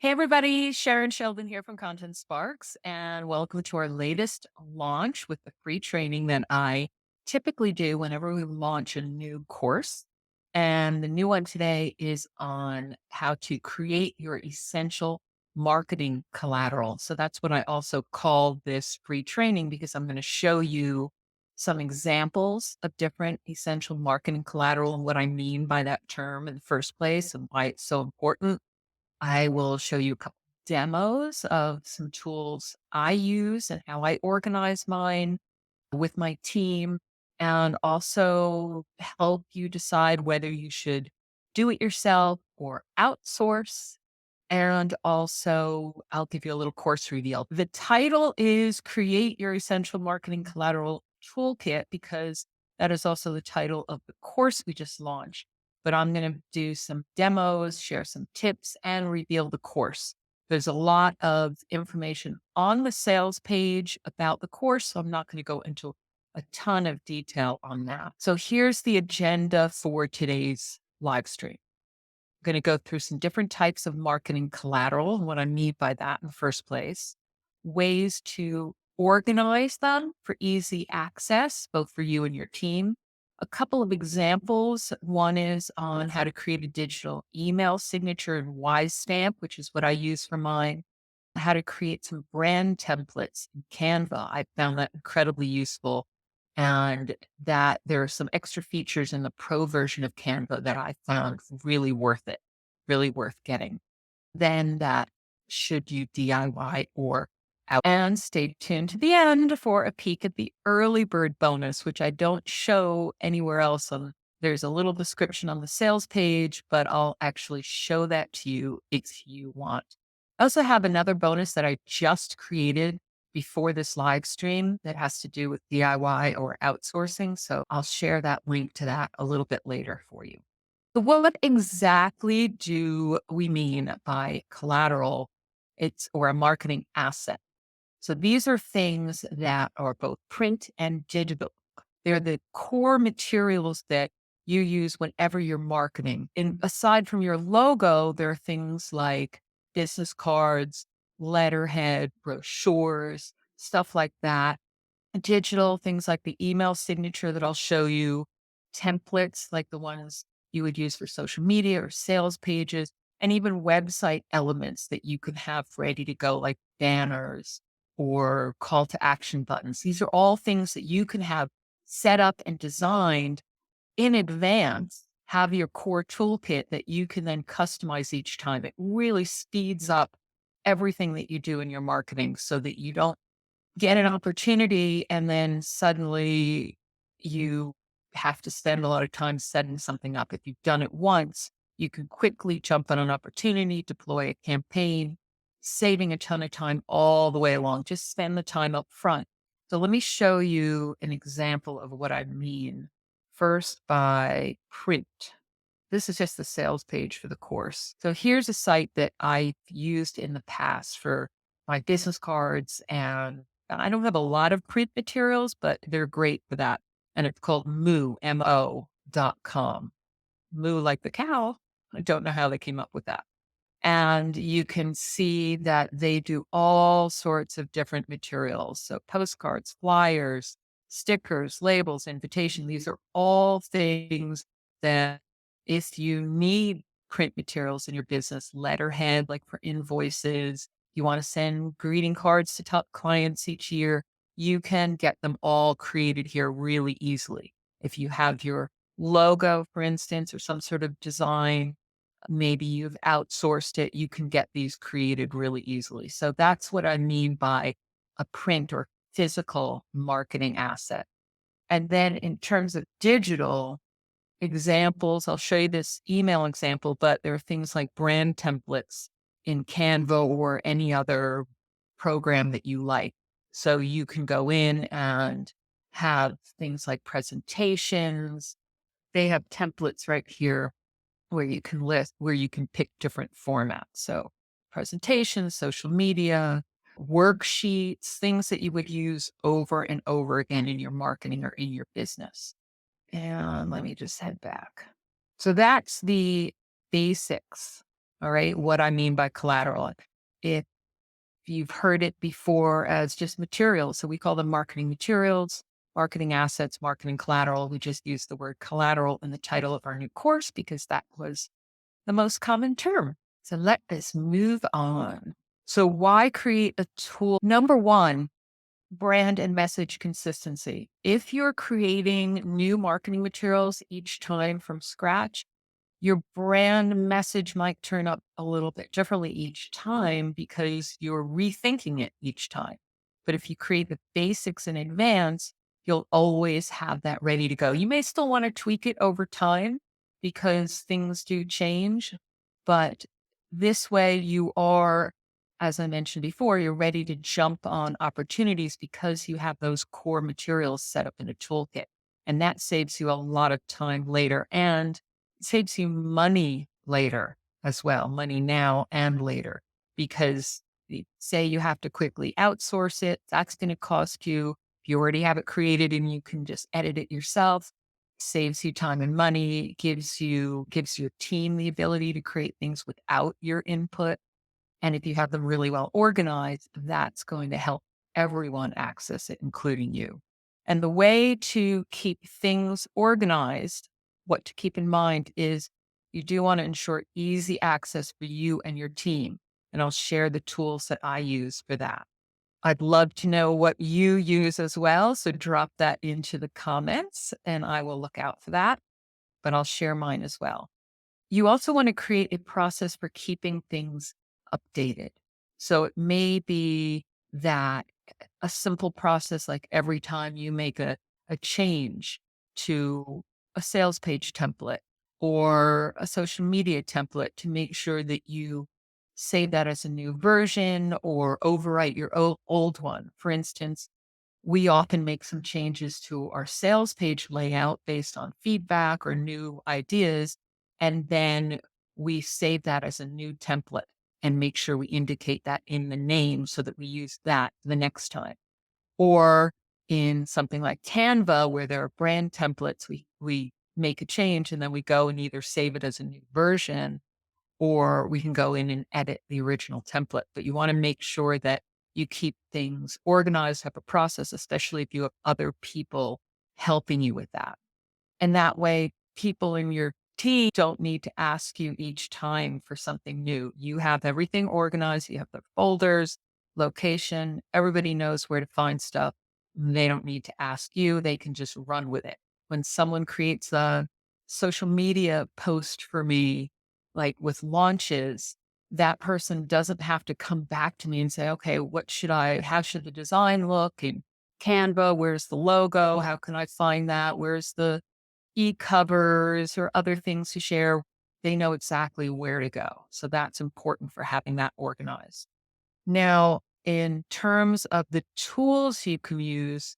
Hey everybody, Sharon Sheldon here from Content Sparks, and welcome to our latest launch with the free training that I typically do whenever we launch a new course. And the new one today is on how to create your essential marketing collateral. So that's what I also call this free training because I'm going to show you some examples of different essential marketing collateral and what I mean by that term in the first place and why it's so important. I will show you a couple demos of some tools I use and how I organize mine with my team, and also help you decide whether you should do it yourself or outsource. And also, I'll give you a little course reveal. The title is Create Your Essential Marketing Collateral Toolkit because that is also the title of the course we just launched. But I'm going to do some demos, share some tips, and reveal the course. There's a lot of information on the sales page about the course, so I'm not going to go into a ton of detail on that. So here's the agenda for today's live stream. I'm going to go through some different types of marketing collateral and what I mean by that in the first place, ways to organize them for easy access, both for you and your team. A couple of examples. One is on how to create a digital email signature in Stamp, which is what I use for mine. How to create some brand templates in Canva. I found that incredibly useful, and that there are some extra features in the pro version of Canva that I found really worth it, really worth getting. Then that should you DIY or out. And stay tuned to the end for a peek at the early bird bonus, which I don't show anywhere else. There's a little description on the sales page, but I'll actually show that to you if you want. I also have another bonus that I just created before this live stream that has to do with DIY or outsourcing. So I'll share that link to that a little bit later for you. So what exactly do we mean by collateral? It's or a marketing asset. So these are things that are both print and digital. They're the core materials that you use whenever you're marketing. And aside from your logo, there are things like business cards, letterhead, brochures, stuff like that. Digital things like the email signature that I'll show you, templates like the ones you would use for social media or sales pages, and even website elements that you could have ready to go, like banners or call to action buttons. These are all things that you can have set up and designed in advance, have your core toolkit that you can then customize each time. It really speeds up everything that you do in your marketing so that you don't get an opportunity and then suddenly you have to spend a lot of time setting something up. If you've done it once, you can quickly jump on an opportunity, deploy a campaign, saving a ton of time all the way along. Just spend the time up front. So let me show you an example of what I mean. First, by print. This is just the sales page for the course. So here's a site that I've used in the past for my business cards, and I don't have a lot of print materials, but they're great for that. And it's called moo.com. Moo like the cow. I don't know how they came up with that. And you can see that they do all sorts of different materials. So postcards, flyers, stickers, labels, invitation. These are all things that if you need print materials in your business, letterhead, like for invoices, you want to send greeting cards to top clients each year, you can get them all created here really easily. If you have your logo, for instance, or some sort of design, maybe you've outsourced it, you can get these created really easily. So that's what I mean by a print or physical marketing asset. And then in terms of digital examples, I'll show you this email example, but there are things like brand templates in Canva or any other program that you like. So you can go in and have things like presentations. They have templates right here where you can list, where you can pick different formats. So presentations, social media, worksheets, things that you would use over and over again in your marketing or in your business. And let me just head back. So that's the basics All right. What I mean by collateral. If you've heard it before as just materials, so we call them marketing materials, marketing assets, marketing collateral. We just use the word collateral in the title of our new course because that was the most common term. So let us move on. So why create a tool? Number one, brand and message consistency. If you're creating new marketing materials each time from scratch, your brand message might turn up a little bit differently each time because you're rethinking it each time. But if you create the basics in advance, you'll always have that ready to go. You may still want to tweak it over time because things do change, but this way you are, as I mentioned before, you're ready to jump on opportunities because you have those core materials set up in a toolkit. And that saves you a lot of time later and it saves you money later as well, money now and later, because say you have to quickly outsource it, that's going to cost you. If you already have it created and you can just edit it yourself, saves you time and money, gives your team the ability to create things without your input. And if you have them really well organized, that's going to help everyone access it, including you. And the way to keep things organized, what to keep in mind is you do want to ensure easy access for you and your team. And I'll share the tools that I use for that. I'd love to know what you use as well. So drop that into the comments and I will look out for that, but I'll share mine as well. You also want to create a process for keeping things updated. So it may be that a simple process, like every time you make a change to a sales page template or a social media template, to make sure that you save that as a new version or overwrite your old one. For instance, we often make some changes to our sales page layout based on feedback or new ideas. And then we save that as a new template and make sure we indicate that in the name so that we use that the next time. Or in something like Canva, where there are brand templates, we make a change and then we go and either save it as a new version or we can go in and edit the original template. But you want to make sure that you keep things organized, have a process, especially if you have other people helping you with that. And that way, people in your team don't need to ask you each time for something new. You have everything organized, you have the folders, location, everybody knows where to find stuff. They don't need to ask you, they can just run with it. When someone creates a social media post for me, like with launches, that person doesn't have to come back to me and say, okay, how should the design look in Canva? Where's the logo? How can I find that? Where's the e-covers or other things to share? They know exactly where to go. So that's important for having that organized. Now, in terms of the tools you can use,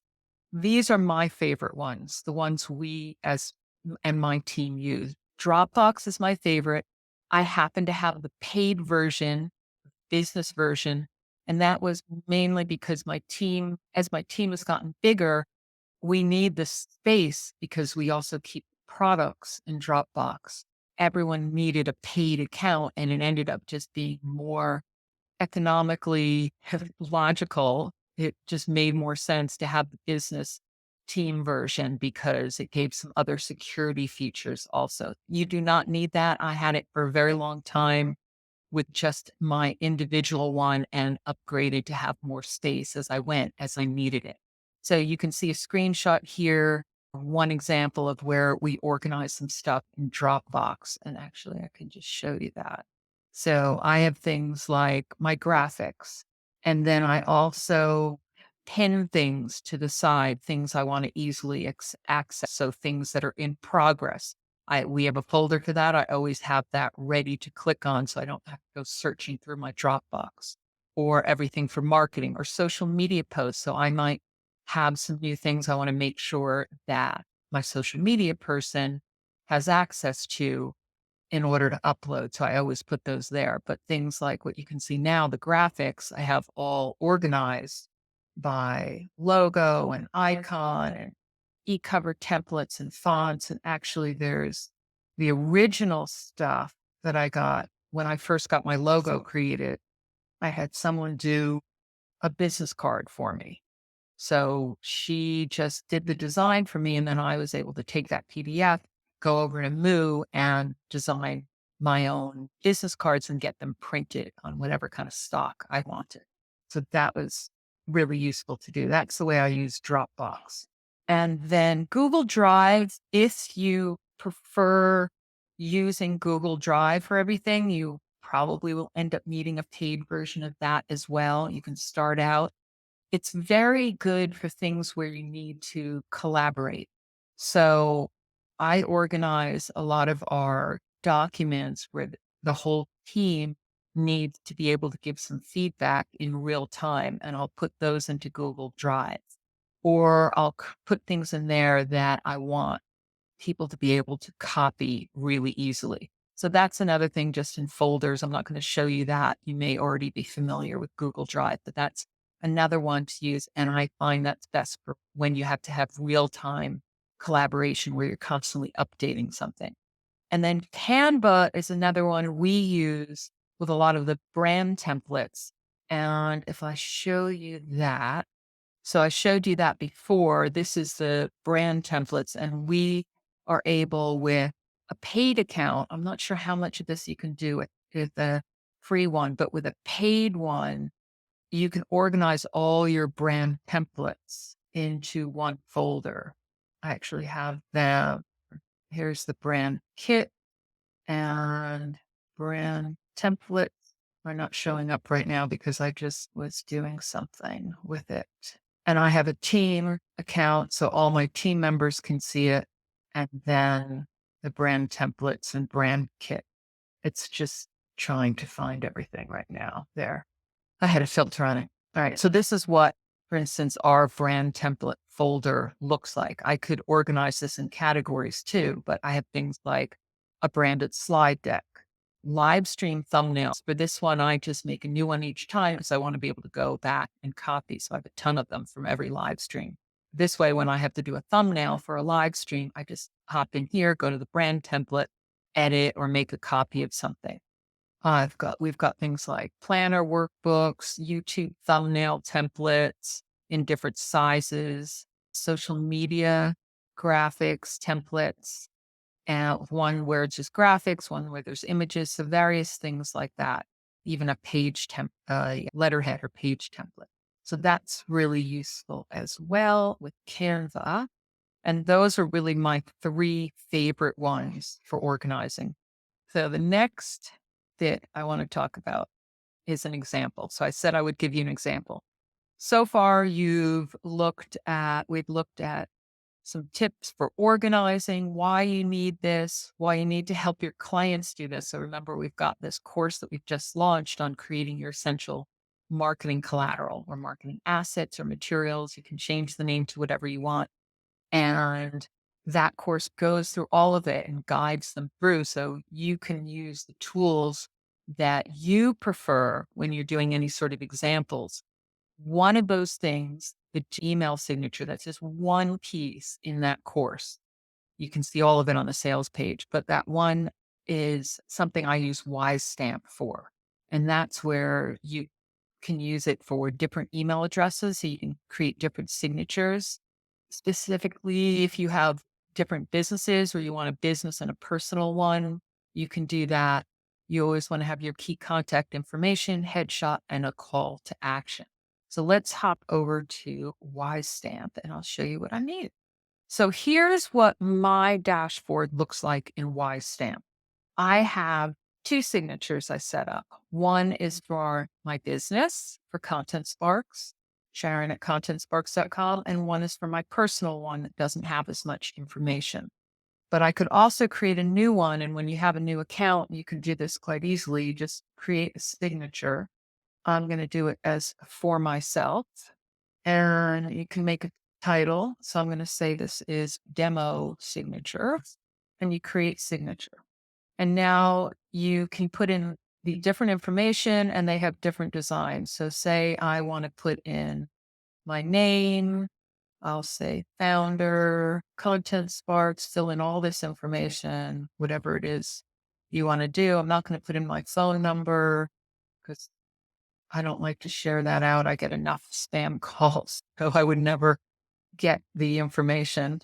these are my favorite ones, the ones we as and my team use. Dropbox is my favorite. I happen to have the paid version, business version, and that was mainly because as my team has gotten bigger, we need the space because we also keep products in Dropbox. Everyone needed a paid account and it ended up just being more economically logical. It just made more sense to have the business team version because it gave some other security features also. You do not need that. I had it for a very long time with just my individual one and upgraded to have more space as I went, as I needed it. So you can see a screenshot here, one example of where we organize some stuff in Dropbox. And actually, I can just show you that. So I have things like my graphics, and then I also pin things to the side, things I want to easily access. So things that are in progress. We have a folder for that. I always have that ready to click on so I don't have to go searching through my Dropbox, or everything for marketing or social media posts. So I might have some new things I want to make sure that my social media person has access to in order to upload. So I always put those there. But things like what you can see now, the graphics, I have all organized by logo and icon and e-cover templates and fonts. And actually, there's the original stuff that I got when I first got my logo created, I had someone do a business card for me. So she just did the design for me, and then I was able to take that PDF, go over to Moo and design my own business cards and get them printed on whatever kind of stock I wanted. So that was really useful to do. That's the way I use Dropbox. And then Google Drive, if you prefer using Google Drive for everything, you probably will end up needing a paid version of that as well. You can start out. It's very good for things where you need to collaborate. So I organize a lot of our documents where the whole team needs to be able to give some feedback in real time, and I'll put those into Google Drive. Or I'll put things in there that I want people to be able to copy really easily. So that's another thing just in folders. I'm not going to show you that. You may already be familiar with Google Drive, but that's another one to use. And I find that's best for when you have to have real time collaboration where you're constantly updating something. And then Canva is another one we use with a lot of the brand templates. And if I show you that, so I showed you that before. This is the brand templates, and we are able with a paid account. I'm not sure how much of this you can do with the free one, but with a paid one, you can organize all your brand templates into one folder. I actually have them. Here's the brand kit and brand templates are not showing up right now because I just was doing something with it. And I have a team account, so all my team members can see it. And then the brand templates and brand kit. It's just trying to find everything right now there. I had a filter on it. All right. So this is what, for instance, our brand template folder looks like. I could organize this in categories too, but I have things like a branded slide deck, live stream thumbnails. For this one, I just make a new one each time because I want to be able to go back and copy. So I have a ton of them from every live stream. This way, when I have to do a thumbnail for a live stream, I just hop in here, go to the brand template, edit, or make a copy of something. We've got things like planner workbooks, YouTube thumbnail templates in different sizes, social media graphics templates, and one where it's just graphics, one where there's images, so various things like that. Even a letterhead or page template. So that's really useful as well with Canva. And those are really my three favorite ones for organizing. So the next that I want to talk about is an example. So I said I would give you an example. So far, we've looked at some tips for organizing, why you need this, why you need to help your clients do this. So remember, we've got this course that we've just launched on creating your essential marketing collateral or marketing assets or materials. You can change the name to whatever you want. And that course goes through all of it and guides them through. So you can use the tools that you prefer when you're doing any sort of examples. One of those things, the email signature, that's just one piece in that course. You can see all of it on the sales page, but that one is something I use Wise Stamp for. And that's where you can use it for different email addresses. So you can create different signatures. Specifically, if you have different businesses or you want a business and a personal one, you can do that. You always want to have your key contact information, headshot, and a call to action. So let's hop over to Wise Stamp and I'll show you what I need. So here's what my dashboard looks like in Wise Stamp. I have two signatures I set up. One is for my business for Content Sparks, Sharon at contentsparks.com, and one is for my personal one that doesn't have as much information. But I could also create a new one. And when you have a new account, you can do this quite easily. You just create a signature. I'm going to do it as for myself. And you can make a title. So I'm going to say this is demo signature. And you create signature. And now you can put in the different information and they have different designs. So say I want to put in my name, I'll say founder, Content Sparks, fill in all this information, whatever it is you want to do. I'm not going to put in my phone number because I don't like to share that out. I get enough spam calls, so I would never get the information.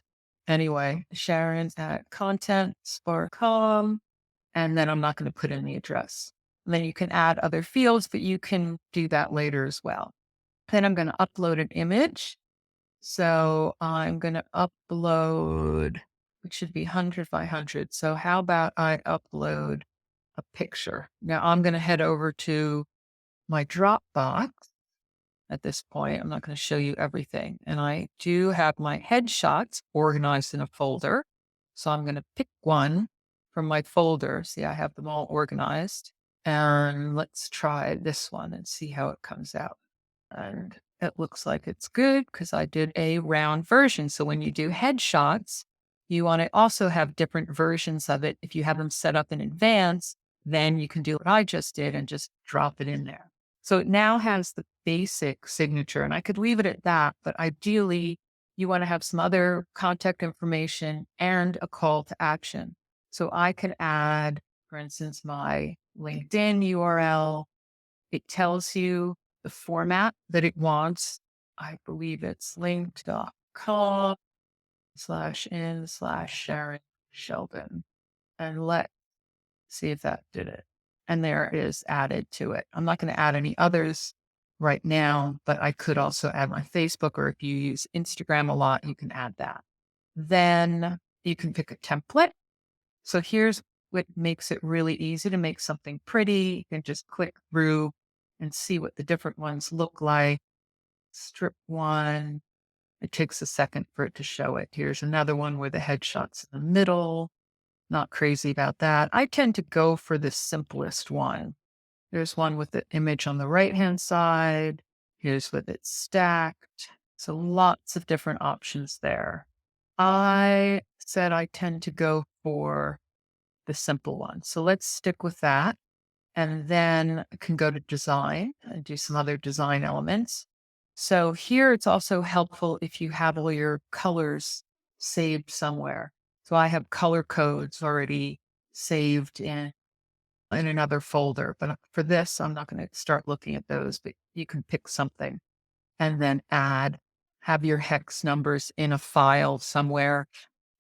Anyway, Sharon's at contentspark.com, and then I'm not going to put in the address. And then you can add other fields, but you can do that later as well. Then I'm going to upload an image. So I'm going to upload, which should be 100 by 100. So how about I upload a picture? Now I'm going to head over to my Dropbox at this point. I'm not going to show you everything. And I do have my headshots organized in a folder. So I'm going to pick one from my folder. See, I have them all organized. And let's try this one and see how it comes out. And it looks like it's good because I did a round version. So when you do headshots, you want to also have different versions of it. If you have them set up in advance, then you can do what I just did and just drop it in there. So it now has the basic signature, and I could leave it at that, but ideally you want to have some other contact information and a call to action. So I could add, for instance, my LinkedIn URL. It tells you the format that it wants. I believe it's linked.com/in/Sharon Sheldon. And let's see if that did it. And there it is added to it. I'm not going to add any others right now, but I could also add my Facebook, or if you use Instagram a lot, you can add that. Then you can pick a template. So here's what makes it really easy to make something pretty. You can just click through and see what the different ones look like. Strip one. It takes a second for it to show it. Here's another one where the headshot's in the middle. Not crazy about that. I tend to go for the simplest one. There's one with the image on the right-hand side. Here's with it stacked. So lots of different options there. I said I tend to go for the simple one. So let's stick with that. And then I can go to design and do some other design elements. So here it's also helpful if you have all your colors saved somewhere. So I have color codes already saved in another folder, but for this, I'm not going to start looking at those, but you can pick something and then have your hex numbers in a file somewhere.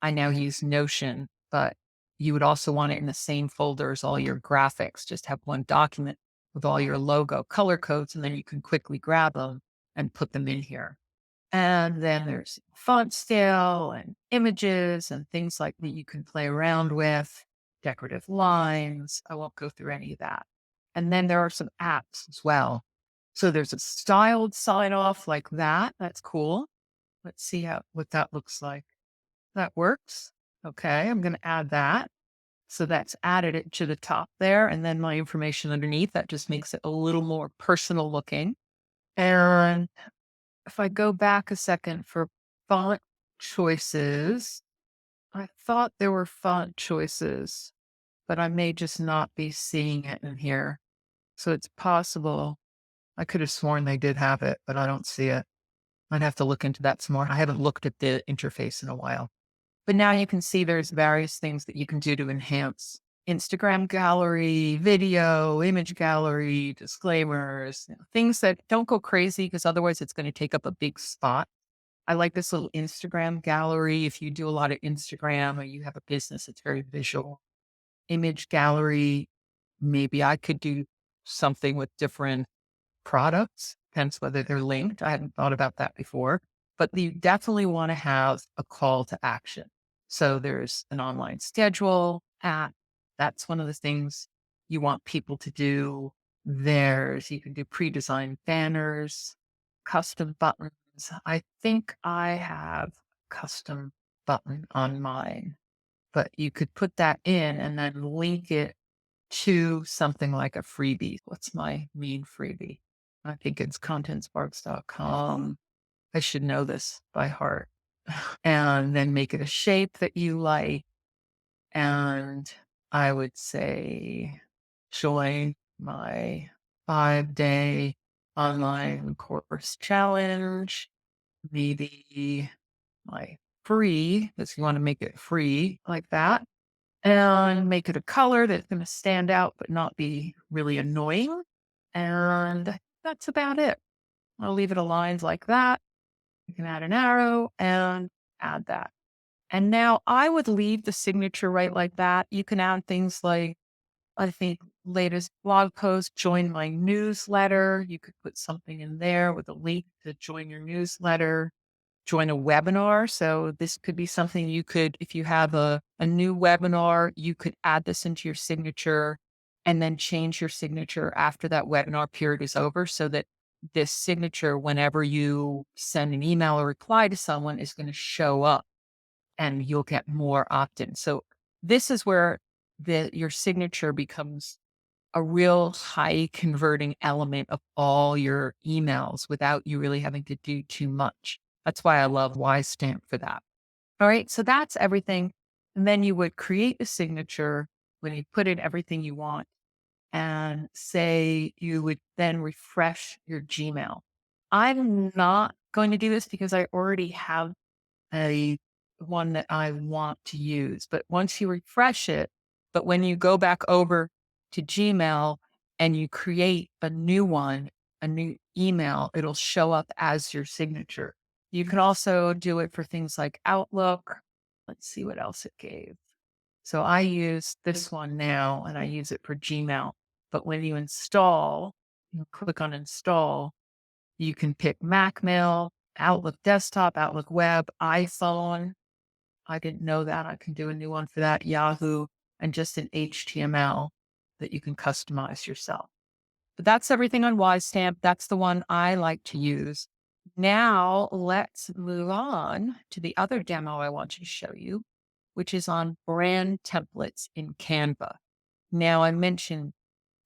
I now use Notion, but you would also want it in the same folder as all your graphics. Just have one document with all your logo color codes, and then you can quickly grab them and put them in here. And then there's font scale and images and things like that you can play around with, decorative lines. I won't go through any of that. And then there are some apps as well. So there's a styled sign off like that. That's cool. Let's see what that looks like. That works. Okay, I'm going to add that. So that's added it to the top there. And then my information underneath, that just makes it a little more personal looking. And if I go back a second for font choices, I thought there were font choices, but I may just not be seeing it in here. So it's possible. I could have sworn they did have it, but I don't see it. I'd have to look into that some more. I haven't looked at the interface in a while. But now you can see there's various things that you can do to enhance Instagram gallery, video, image gallery, disclaimers, things that don't go crazy because otherwise it's going to take up a big spot. I like this little Instagram gallery. If you do a lot of Instagram or you have a business, it's very visual. Image gallery, maybe I could do something with different products, depends whether they're linked. I hadn't thought about that before, but you definitely want to have a call to action. So there's an online schedule app. That's one of the things you want people to do. You can do pre-designed banners, custom buttons. I think I have a custom button on mine, but you could put that in and then link it to something like a freebie. What's my main freebie? I think it's contentsparks.com. I should know this by heart. And then make it a shape that you like. And I would say join my 5-day online course challenge. Maybe my free, if you want to make it free like that. and make it a color that's going to stand out but not be really annoying. And that's about it. I'll leave it aligned like that. You can add an arrow and add that. And now I would leave the signature right like that. You can add things like, I think, latest blog post, join my newsletter. You could put something in there with a link to join your newsletter, join a webinar. So this could be something you could, if you have a new webinar, you could add this into your signature and then change your signature after that webinar period is over so that this signature, whenever you send an email or reply to someone, is going to show up and you'll get more opt-in. So this is where your signature becomes a real high converting element of all your emails without you really having to do too much. That's why I love Stamp for that. All right. So that's everything. And then you would create a signature when you put in everything you want and say you would then refresh your Gmail. I'm not going to do this because I already have a one that I want to use. But once you refresh it, but when you go back over to Gmail and you create a new one, a new email, it'll show up as your signature. You can also do it for things like Outlook. Let's see what else it gave. So I use this one now and I use it for Gmail. But when you install, you click on install, you can pick Mac Mail, Outlook Desktop, Outlook Web, iPhone. I didn't know that. I can do a new one for that, Yahoo, and just an HTML that you can customize yourself. But that's everything on Ystamp. That's the one I like to use. Now let's move on to the other demo I want to show you, which is on brand templates in Canva. Now I mentioned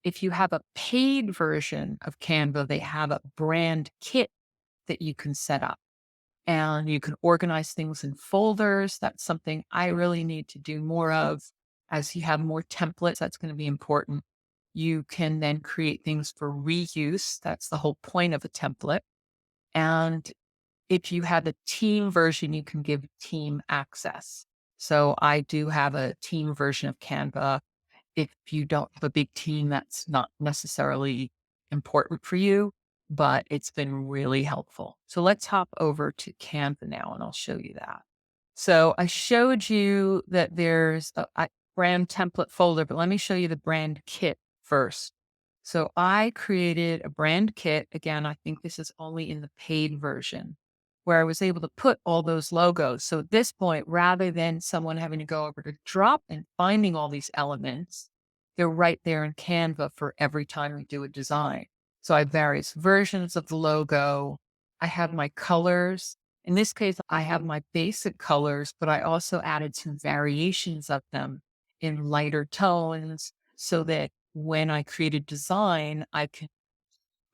if you have a paid version of Canva, they have a brand kit that you can set up and you can organize things in folders. That's something I really need to do more of. As you have more templates, that's going to be important. You can then create things for reuse. That's the whole point of a template. And if you have a team version, you can give team access. So I do have a team version of Canva. If you don't have a big team, that's not necessarily important for you, but it's been really helpful. So let's hop over to Canva now and I'll show you that. So I showed you that there's a brand template folder, but let me show you the brand kit first. So I created a brand kit. Again, I think this is only in the paid version where I was able to put all those logos. So at this point, rather than someone having to go over to drop and finding all these elements, they're right there in Canva for every time we do a design. So I have various versions of the logo. I have my colors. In this case, I have my basic colors, but I also added some variations of them in lighter tones so that when I create a design, I can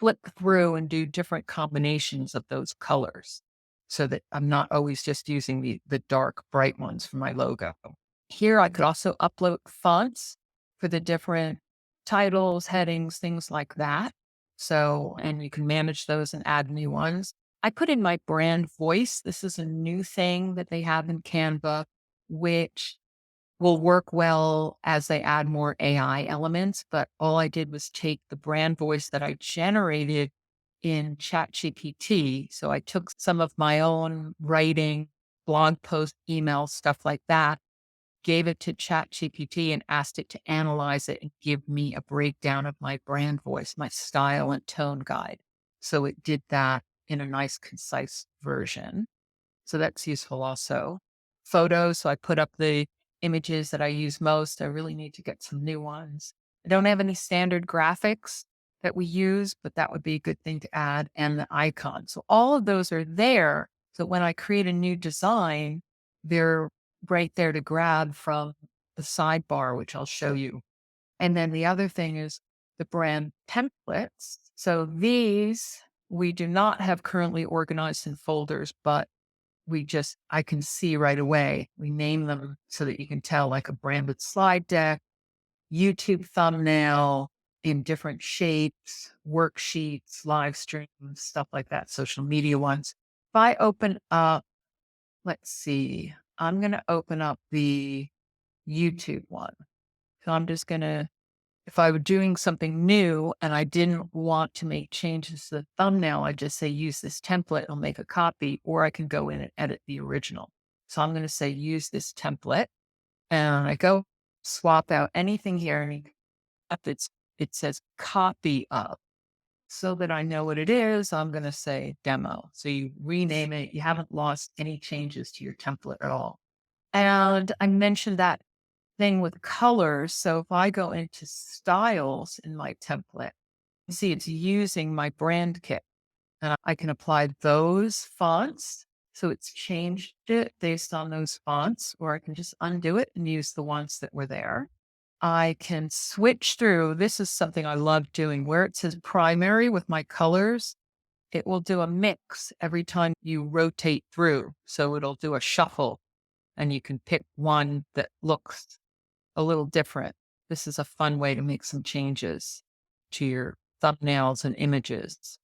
flip through and do different combinations of those colors so that I'm not always just using the dark, bright ones for my logo. Here, I could also upload fonts for the different titles, headings, things like that. So, and you can manage those and add new ones. I put in my brand voice. This is a new thing that they have in Canva, which will work well as they add more AI elements. But all I did was take the brand voice that I generated in ChatGPT. So I took some of my own writing, blog post, email, stuff like that, gave it to ChatGPT and asked it to analyze it and give me a breakdown of my brand voice, my style and tone guide. So it did that in a nice, concise version. So that's useful also. Photos. So I put up the images that I use most. I really need to get some new ones. I don't have any standard graphics that we use, but that would be a good thing to add, and the icon. So all of those are there. So when I create a new design, they're right there to grab from the sidebar, which I'll show you. And then the other thing is the brand templates. So these we do not have currently organized in folders, but I can see right away. We name them so that you can tell, like a branded slide deck, YouTube thumbnail in different shapes, worksheets, live streams, stuff like that, social media ones. If I open up, let's see, I'm going to open up the YouTube one. So I'm just going to, if I were doing something new and I didn't want to make changes to the thumbnail, I just say use this template, I'll make a copy, or I can go in and edit the original. So I'm going to say use this template and I go swap out anything here. And if it says copy of, so that I know what it is, I'm going to say demo. So you rename it. You haven't lost any changes to your template at all. And I mentioned that thing with colors. So if I go into styles in my template, you see it's using my brand kit and I can apply those fonts. So it's changed it based on those fonts, or I can just undo it and use the ones that were there. I can switch through. This is something I love doing where it says primary with my colors. It will do a mix every time you rotate through. So it'll do a shuffle and you can pick one that looks a little different. This is a fun way to make some changes to your thumbnails and images.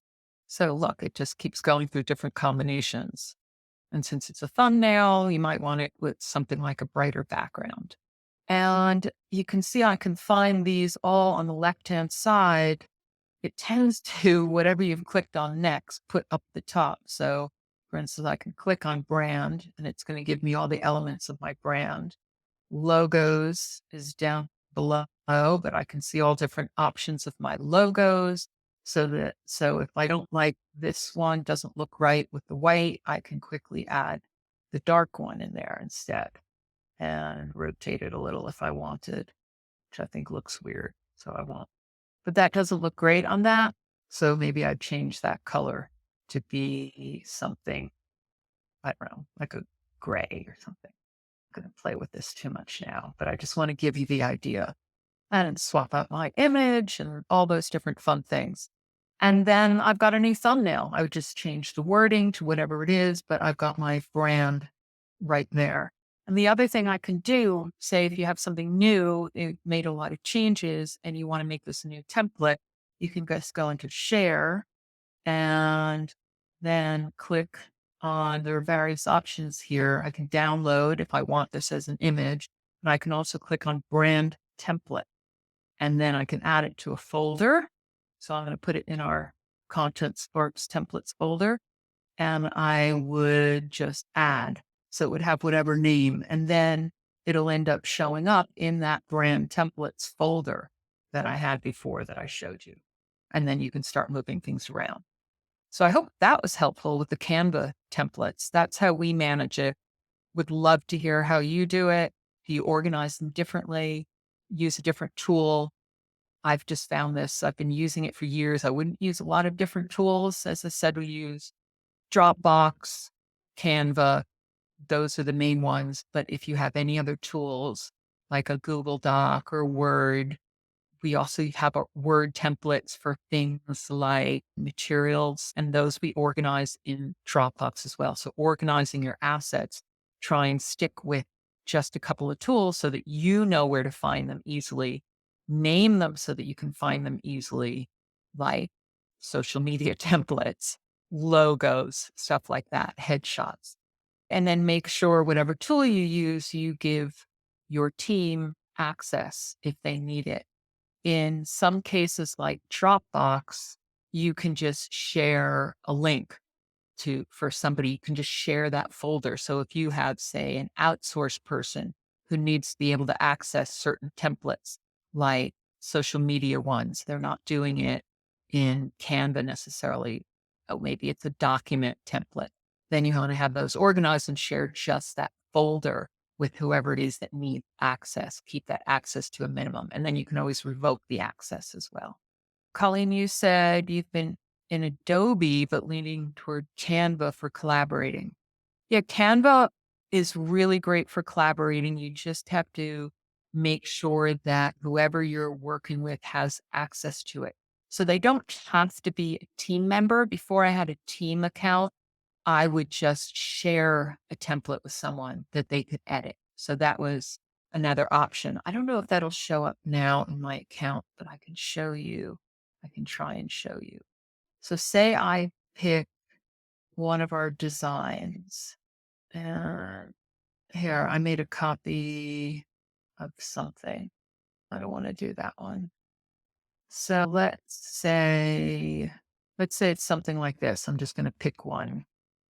So look, it just keeps going through different combinations. And since it's a thumbnail, you might want it with something like a brighter background. And you can see I can find these all on the left-hand side. It tends to, whatever you've clicked on next, put up the top. So for instance, I can click on brand and it's going to give me all the elements of my brand. Logos is down below, but I can see all different options of my logos. So if I don't like this one, doesn't look right with the white, I can quickly add the dark one in there instead and rotate it a little if I wanted, which I think looks weird. So I won't. But that doesn't look great on that. So maybe I'd change that color to be something, I don't know, like a gray or something. I'm going to play with this too much now, but I just want to give you the idea and swap out my image and all those different fun things. And then I've got a new thumbnail. I would just change the wording to whatever it is, but I've got my brand right there. And the other thing I can do, say if you have something new, it made a lot of changes and you want to make this a new template, you can just go into share and then click on, there are various options here. I can download if I want this as an image, and I can also click on brand template and then I can add it to a folder. So I'm going to put it in our Content Sparks templates folder and I would just add. So it would have whatever name and then it'll end up showing up in that brand templates folder that I had before that I showed you. And then you can start moving things around. So I hope that was helpful with the Canva templates. That's how we manage it. Would love to hear how you do it. Do you organize them differently? Use a different tool? I've just found this. I've been using it for years. I wouldn't use a lot of different tools. As I said, we use Dropbox, Canva. Those are the main ones. But if you have any other tools like a Google Doc or Word, we also have our Word templates for things like materials, and those we organize in Dropbox as well. So organizing your assets, try and stick with just a couple of tools so that you know where to find them easily. Name them so that you can find them easily, like social media templates, logos, stuff like that, headshots. And then make sure whatever tool you use, you give your team access if they need it. In some cases, like Dropbox, you can just share a link for somebody. You can just share that folder. So if you have, say, an outsource person who needs to be able to access certain templates, like social media ones, they're not doing it in Canva necessarily. Oh, maybe it's a document template. Then you want to have those organized and share just that folder with whoever it is that needs access. Keep that access to a minimum. And then you can always revoke the access as well. Colleen, you said you've been in Adobe, but leaning toward Canva for collaborating. Yeah, Canva is really great for collaborating. You just have to make sure that whoever you're working with has access to it. So they don't have to be a team member. Before I had a team account, I would just share a template with someone that they could edit. So that was another option. I don't know if that'll show up now in my account, but I can show you. I can try and show you. So say I pick one of our designs and here I made a copy. of something. I don't want to do that one. So let's say it's something like this. I'm just going to pick one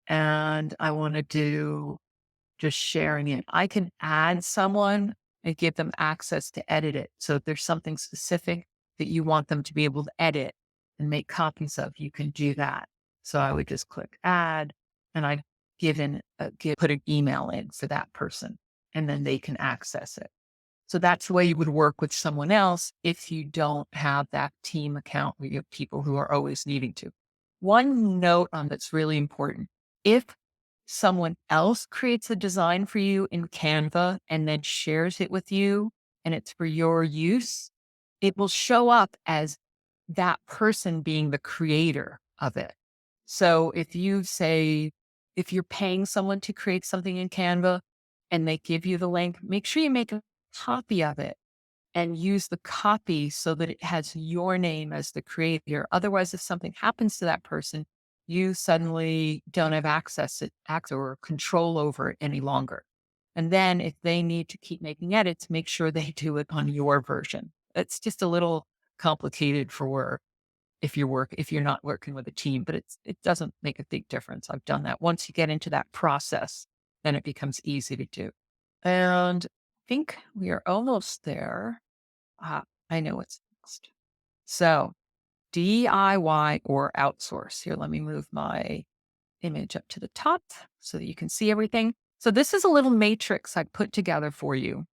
and I want to do just sharing it. I can add someone and give them access to edit it. So if there's something specific that you want them to be able to edit and make copies of, you can do that. So I would just click add and I put an email in for that person and then they can access it. So that's the way you would work with someone else if you don't have that team account where you have people who are always needing to. One note on that's really important. If someone else creates a design for you in Canva and then shares it with you and it's for your use, it will show up as that person being the creator of it. So if you're paying someone to create something in Canva and they give you the link, make sure you make a copy of it and use the copy so that it has your name as the creator. Otherwise, if something happens to that person, you suddenly don't have access or control over it any longer. And then if they need to keep making edits, make sure they do it on your version. It's just a little complicated for if you're not working with a team, but it doesn't make a big difference. I've done that. Once you get into that process, then it becomes easy to do. And I think we are almost there. I know what's next. So DIY or outsource. Here, let me move my image up to the top so that you can see everything. So this is a little matrix I put together for you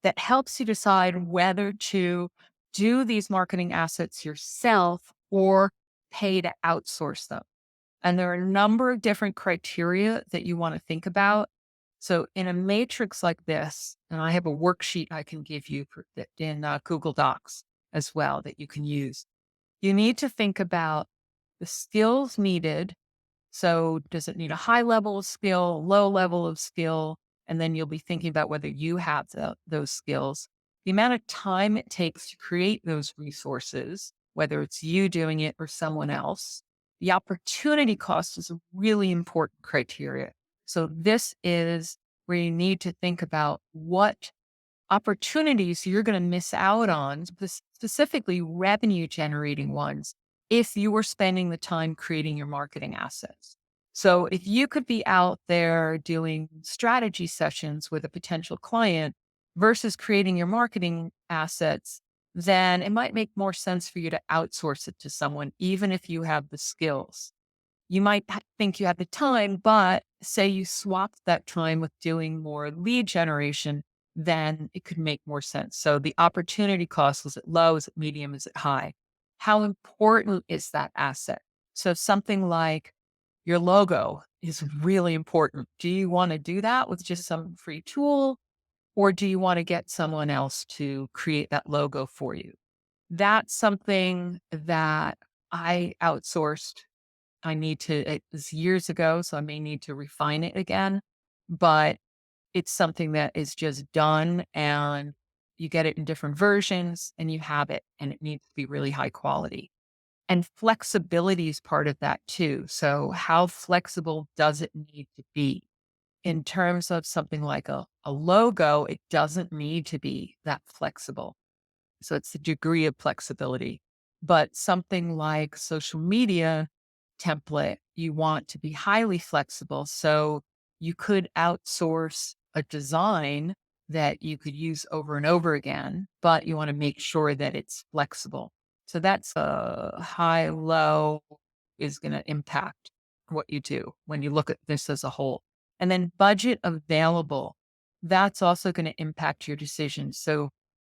that helps you decide whether to do these marketing assets yourself or pay to outsource them. And there are a number of different criteria that you want to think about. So in a matrix like this, and I have a worksheet I can give you in Google Docs as well that you can use. You need to think about the skills needed. So does it need a high level of skill, low level of skill? And then you'll be thinking about whether you have those skills, the amount of time it takes to create those resources, whether it's you doing it or someone else. The opportunity cost is a really important criteria. So this is where you need to think about what opportunities you're going to miss out on, specifically revenue generating ones, if you were spending the time creating your marketing assets. So if you could be out there doing strategy sessions with a potential client versus creating your marketing assets, then it might make more sense for you to outsource it to someone, even if you have the skills. You might think you have the time, but say you swapped that time with doing more lead generation, then it could make more sense. So the opportunity cost, is it low? Is it medium? Is it high? How important is that asset? So something like your logo is really important. Do you want to do that with just some free tool? Or do you want to get someone else to create that logo for you? That's something that I outsourced. It was years ago, so I may need to refine it again, but it's something that is just done and you get it in different versions and you have it and it needs to be really high quality. And flexibility is part of that too. So how flexible does it need to be? In terms of something like a logo, it doesn't need to be that flexible. So it's the degree of flexibility. But something like social media template, you want to be highly flexible. So you could outsource a design that you could use over and over again, but you want to make sure that it's flexible. So that's a high, low is going to impact what you do when you look at this as a whole. And then budget available, that's also going to impact your decision. So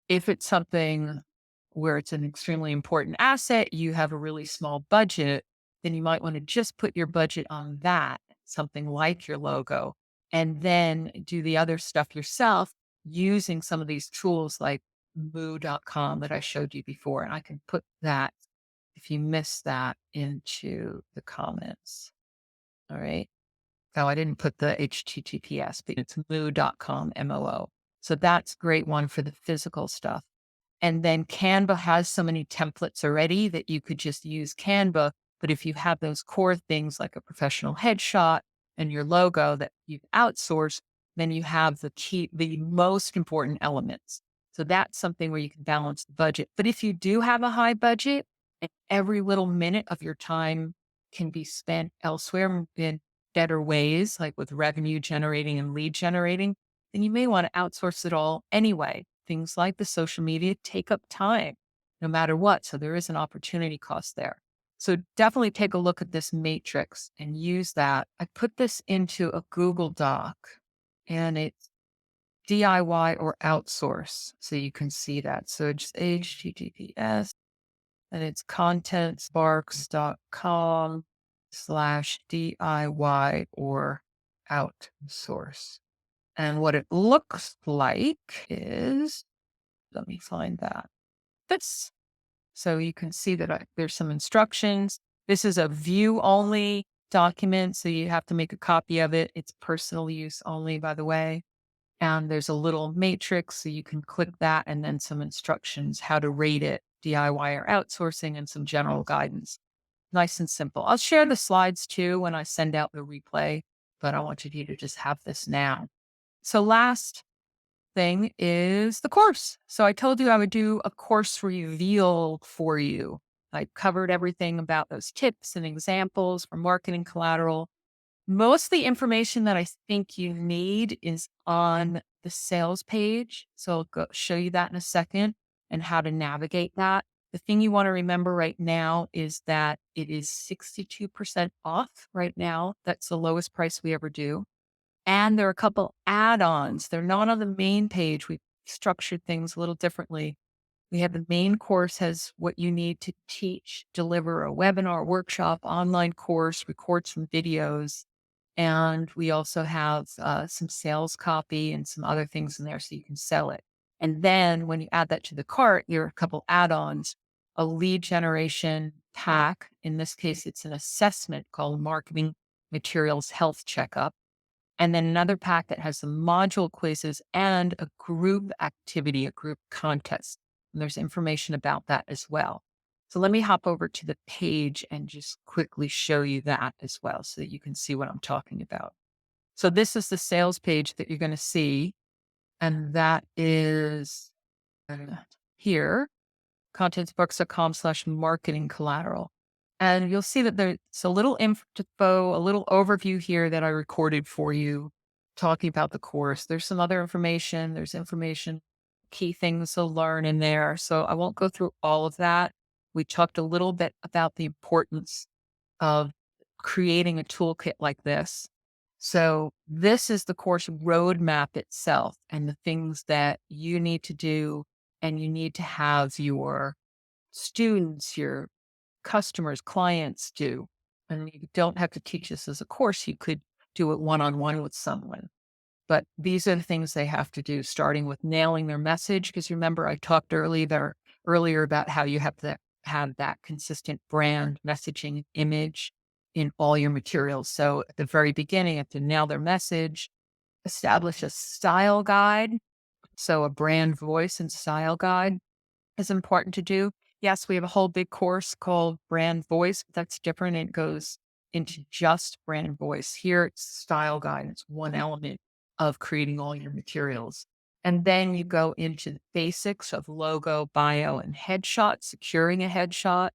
if it's something where it's an extremely important asset, you have a really small budget, then you might want to just put your budget on that, something like your logo, and then do the other stuff yourself using some of these tools like moo.com that I showed you before. And I can put that, if you missed that, into the comments. All right. Oh, I didn't put the HTTPS, but it's moo.com, MOO. So that's a great one for the physical stuff. And then Canva has so many templates already that you could just use Canva. But if you have those core things like a professional headshot and your logo that you've outsourced, then you have the most important elements. So that's something where you can balance the budget. But if you do have a high budget and every little minute of your time can be spent elsewhere in better ways, like with revenue generating and lead generating, then you may want to outsource it all anyway. Things like the social media take up time no matter what. So there is an opportunity cost there. So definitely take a look at this matrix and use that. I put this into a Google Doc and it's DIY or outsource. So you can see that. So it's HTTPS and it's contentsparks.com/DIY or outsource. And what it looks like is, let me find that. This. So you can see that there's some instructions. This is a view only document. So you have to make a copy of it. It's personal use only, by the way. And there's a little matrix. So you can click that and then some instructions, how to rate it, DIY or outsourcing, and some general guidance. Nice and simple. I'll share the slides too when I send out the replay, but I want you to just have this now. So last thing is the course. So I told you I would do a course reveal for you. I covered everything about those tips and examples for marketing collateral. Most of the information that I think you need is on the sales page. So I'll show you that in a second and how to navigate that. The thing you want to remember right now is that it is 62% off right now. That's the lowest price we ever do. And there are a couple add-ons. They're not on the main page. We've structured things a little differently. We have the main course has what you need to teach, deliver a webinar, workshop, online course, record some videos. And we also have some sales copy and some other things in there so you can sell it. And then when you add that to the cart, there are a couple add-ons, a lead generation pack. In this case, it's an assessment called Marketing Materials Health Checkup. And then another pack that has some module quizzes and a group activity, a group contest. And there's information about that as well. So let me hop over to the page and just quickly show you that as well so that you can see what I'm talking about. So this is the sales page that you're going to see. And that is here, contentsparks.com/marketing collateral. And you'll see that there's a little info, a little overview here that I recorded for you talking about the course. There's some other information. There's information, key things to learn in there. So I won't go through all of that. We talked a little bit about the importance of creating a toolkit like this. So this is the course roadmap itself and the things that you need to do, and you need to have your students, your customers, clients do. And you don't have to teach this as a course. You could do it one-on-one with someone. But these are the things they have to do, starting with nailing their message. Because remember, I talked earlier about how you have to have that consistent brand messaging image in all your materials. So at the very beginning, you have to nail their message, establish a style guide. So a brand voice and style guide is important to do. Yes, we have a whole big course called Brand Voice, but that's different. It goes into just brand voice. Here it's style guide. It's one element of creating all your materials. And then you go into the basics of logo, bio, and headshot, securing a headshot,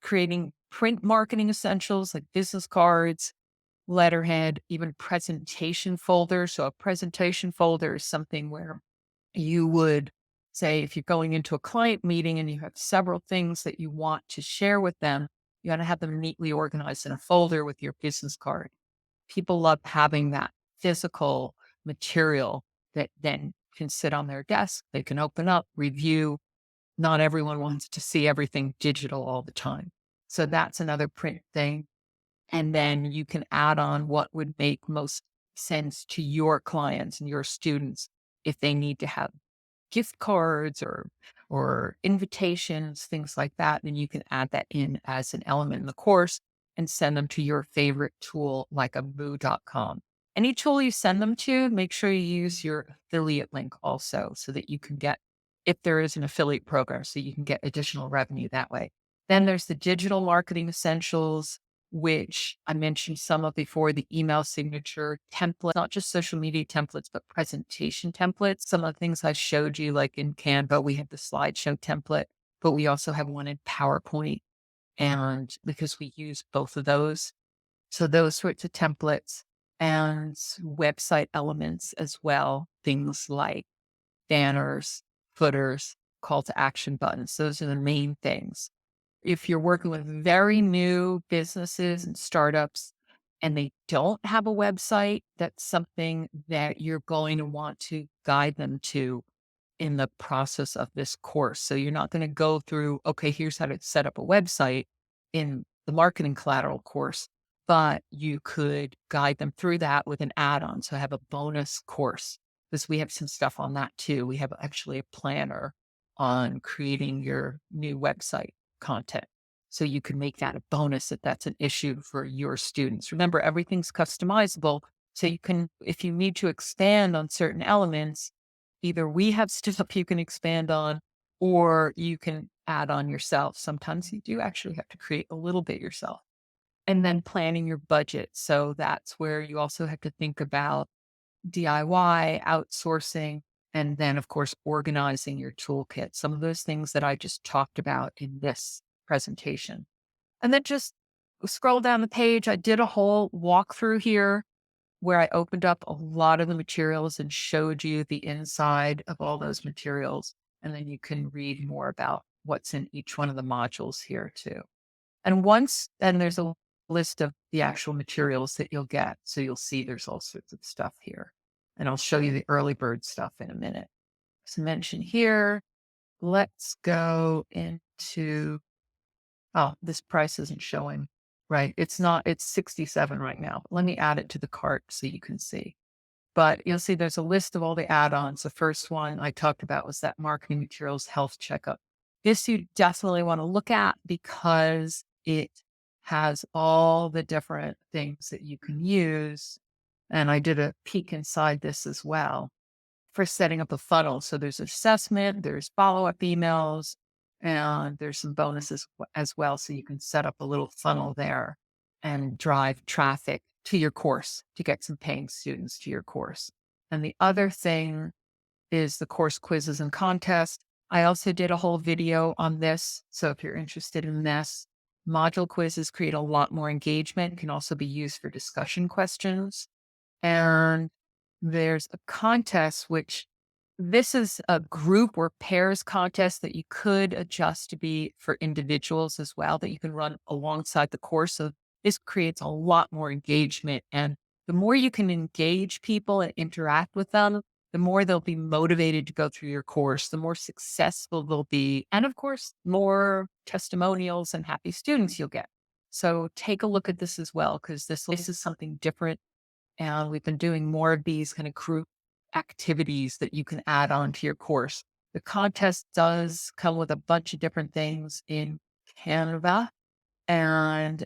creating print marketing essentials like business cards, letterhead, even presentation folders. So a presentation folder is something where you would say, if you're going into a client meeting and you have several things that you want to share with them, you got to have them neatly organized in a folder with your business card. People love having that physical material that then can sit on their desk. They can open up, review. Not everyone wants to see everything digital all the time. So that's another print thing. And then you can add on what would make most sense to your clients and your students if they need to have gift cards or invitations, things like that. Then you can add that in as an element in the course and send them to your favorite tool like a moo.com. Any tool you send them to, make sure you use your affiliate link also so that you can get, if there is an affiliate program, so you can get additional revenue that way. Then there's the digital marketing essentials, which I mentioned some of before, the email signature template, not just social media templates, but presentation templates. Some of the things I showed you, like in Canva, we have the slideshow template, but we also have one in PowerPoint. And because we use both of those, so those sorts of templates and website elements as well, things like banners, footers, call to action buttons. Those are the main things. If you're working with very new businesses and startups and they don't have a website, that's something that you're going to want to guide them to in the process of this course. So you're not going to go through, okay, here's how to set up a website in the marketing collateral course, but you could guide them through that with an add on. So have a bonus course because we have some stuff on that too. We have actually a planner on creating your new website content. So you can make that a bonus if that's an issue for your students. Remember, everything's customizable. So you can, if you need to expand on certain elements, either we have stuff you can expand on or you can add on yourself. Sometimes you do actually have to create a little bit yourself. And then planning your budget. So that's where you also have to think about DIY, outsourcing, and then, of course, organizing your toolkit. Some of those things that I just talked about in this presentation. And then just scroll down the page. I did a whole walkthrough here where I opened up a lot of the materials and showed you the inside of all those materials. And then you can read more about what's in each one of the modules here too. And there's a list of the actual materials that you'll get. So you'll see there's all sorts of stuff here. And I'll show you the early bird stuff in a minute. As mentioned here, let's go into, oh, this price isn't showing. Right. It's not, it's 67 right now. Let me add it to the cart so you can see. But you'll see there's a list of all the add-ons. The first one I talked about was that marketing materials health checkup. This you definitely want to look at because it has all the different things that you can use. And I did a peek inside this as well for setting up a funnel. So there's assessment, there's follow-up emails, and there's some bonuses as well. So you can set up a little funnel there and drive traffic to your course to get some paying students to your course. And the other thing is the course quizzes and contests. I also did a whole video on this. So if you're interested in this, module quizzes create a lot more engagement, can also be used for discussion questions. And there's a contest, which this is a group or pairs contest that you could adjust to be for individuals as well, that you can run alongside the course. So this creates a lot more engagement. And the more you can engage people and interact with them, the more they'll be motivated to go through your course, the more successful they'll be. And of course, more testimonials and happy students you'll get. So take a look at this as well, because this is something different and we've been doing more of these kind of group activities that you can add on to your course. The contest does come with a bunch of different things in Canva and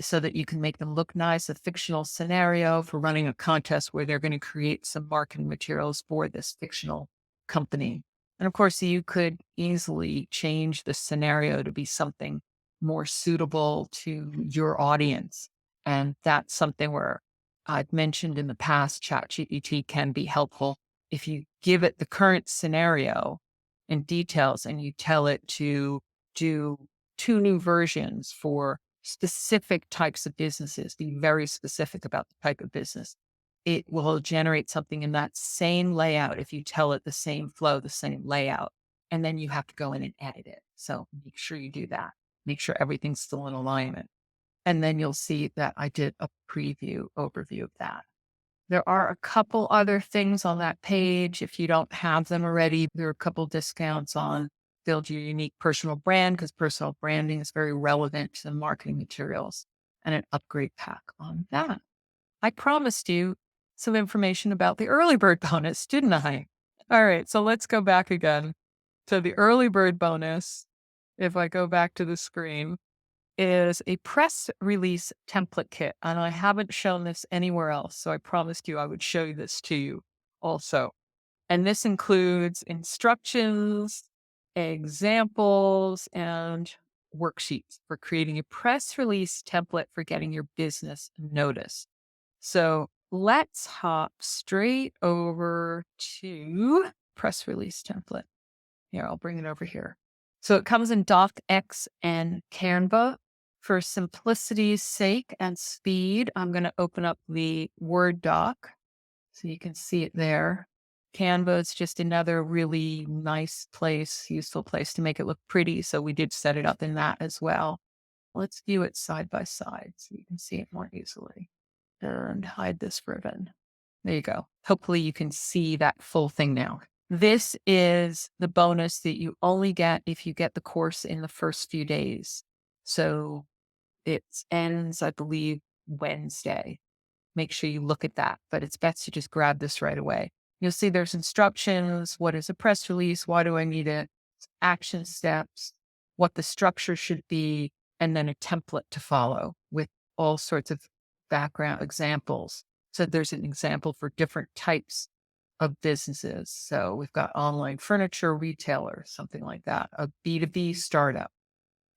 so that you can make them look nice, a fictional scenario for running a contest where they're going to create some marketing materials for this fictional company. And of course, you could easily change the scenario to be something more suitable to your audience. And that's something where I've mentioned in the past, ChatGPT can be helpful. If you give it the current scenario and details and you tell it to do 2 new versions for specific types of businesses, be very specific about the type of business, it will generate something in that same layout if you tell it the same flow, the same layout. And then you have to go in and edit it. So make sure you do that. Make sure everything's still in alignment. And then you'll see that I did a overview of that. There are a couple other things on that page. If you don't have them already, there are a couple discounts on build your unique personal brand because personal branding is very relevant to the marketing materials and an upgrade pack on that. I promised you some information about the early bird bonus, didn't I? All right, so let's go back again. So the early bird bonus, if I go back to the screen, is a press release template kit. And I haven't shown this anywhere else. So I promised you I would show this to you also. And this includes instructions, examples, and worksheets for creating a press release template for getting your business noticed. So let's hop straight over to press release template. Here, I'll bring it over here. So it comes in DocX and Canva. For simplicity's sake and speed, I'm going to open up the Word doc so you can see it there. Canva is just another really nice place, useful place to make it look pretty. So we did set it up in that as well. Let's view it side by side so you can see it more easily. And hide this ribbon. There you go. Hopefully you can see that full thing now. This is the bonus that you only get if you get the course in the first few days. So it ends, I believe, Wednesday. Make sure you look at that, but it's best to just grab this right away. You'll see there's instructions. What is a press release? Why do I need it? Action steps, what the structure should be, and then a template to follow with all sorts of background examples. So there's an example for different types of businesses. So we've got online furniture retailer, something like that, a B2B startup,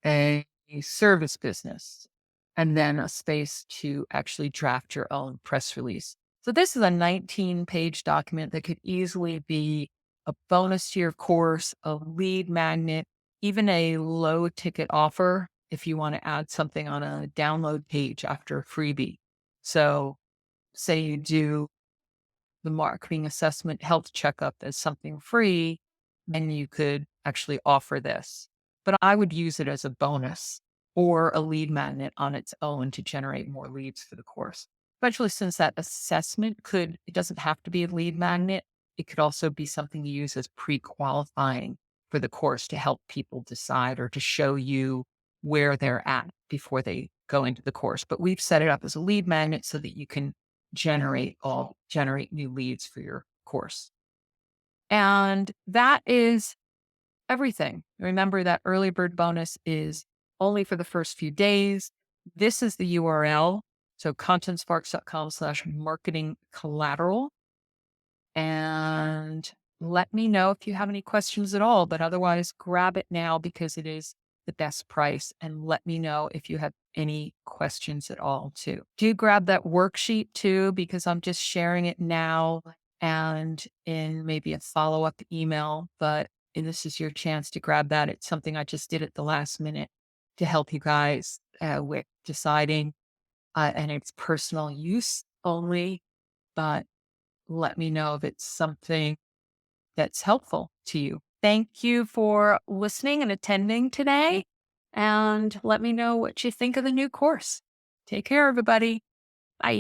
a service business, and then a space to actually draft your own press release. So this is a 19-page document that could easily be a bonus to your course, a lead magnet, even a low ticket offer if you want to add something on a download page after a freebie. So say you do the marketing assessment health checkup as something free, then you could actually offer this. But I would use it as a bonus or a lead magnet on its own to generate more leads for the course. Especially since that assessment it doesn't have to be a lead magnet. It could also be something you use as pre-qualifying for the course to help people decide or to show you where they're at before they go into the course. But we've set it up as a lead magnet so that you can generate new leads for your course. And that is everything. Remember that early bird bonus is only for the first few days. This is the URL. So contentsparks.com/marketing collateral. And let me know if you have any questions at all, but otherwise grab it now because it is the best price. And let me know if you have any questions at all too. Do grab that worksheet too, because I'm just sharing it now and in maybe a follow-up email, but this is your chance to grab that. It's something I just did at the last minute to help you guys with deciding, and it's personal use only, but let me know if it's something that's helpful to you. Thank you for listening and attending today. And let me know what you think of the new course. Take care, everybody.